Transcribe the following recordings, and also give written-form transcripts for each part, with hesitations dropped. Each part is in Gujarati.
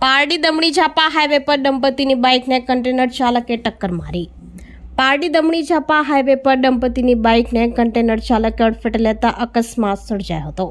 પારડી દમણી ઝાપા હાઈવે પર દંપતીની બાઇકને કન્ટેનર ચાલકે ટક્કર મારી। પારડી દમણી ઝાપા હાઈવે પર દંપતીની બાઇકને કન્ટેનર ચાલકે અડફેટે લેતા અકસ્માત સર્જાયો હતો।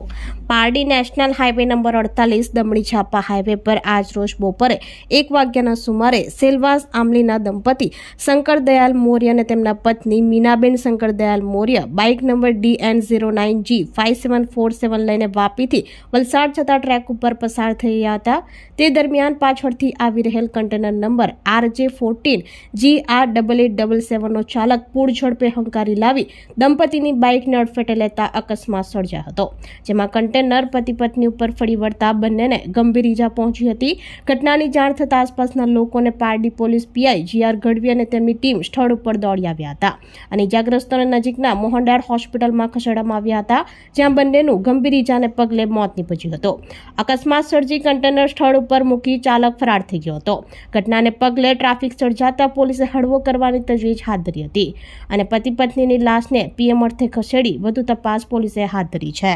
Pardi national highway number 48 દમણી ઝાપા highway પર આજ રોજ બપોરે 1 વાગ્યાના સુમારે સેલવાસ આમલીના દંપતી શંકરદયાલ મૌર્ય અને તેમના પત્ની Minaben Shankardayal Maurya bike number DN09G5747 લઈને વાપીથી વલસાડ જતા ટ્રેક ઉપર પસાર થઈ રહ્યા હતા। તે દરમિયાન પાછળથી આવી રહેલ કન્ટેનર નંબર RJ14GR8877 નો ચાલક પૂર ઝડપે હંકારી લાવી દંપતીની બાઇકને અડફેટે લેતા અકસ્માત સર્જાયો હતો, જેમાં કન્ટેનર પતિ પત્ની ઉપર ફરી વળતા બંનેને ગંભીર ઈજા પહોંચી હતી। ઘટનાની જાણ થતાં આસપાસના લોકોને Pardi police PI GR Gadhvi અને તેમની ટીમ સ્થળ ઉપર દોડી આવ્યા હતા અને ઈજાગ્રસ્તોને નજીકના મોહનદાર હોસ્પિટલમાં ખસેડવામાં આવ્યા હતા, જ્યાં બંનેનું ગંભીર ઈજાને પગલે મોત નીપજ્યું હતું। અકસ્માત સર્જી કન્ટેનર સ્થળ ઉપર મૂકી ચાલક ફરાર થઈ ગયો હતો। ઘટનાને પગલે ટ્રાફિક સર્જાતા પોલીસે હળવો કરવાની તજવીજ હાથ ધરી હતી અને પતિ પત્નીની લાશને PM અર્થે ખસેડી વધુ તપાસ પોલીસે હાથ ધરી છે।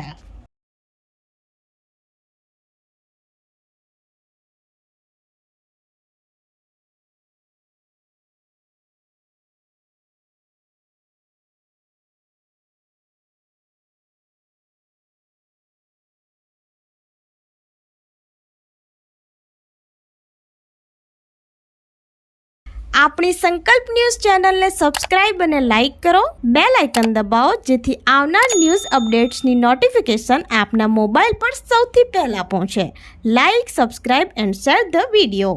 આપણી સંકલ્પ ન્યૂઝ ચેનલને સબસ્ક્રાઇબ અને લાઇક કરો, બેલ આઇકન દબાવો જેથી આવનાર ન્યૂઝ અપડેટ્સની નોટિફિકેશન આપના મોબાઈલ પર સૌથી પહેલા પહોંચે। Like, subscribe and share the video.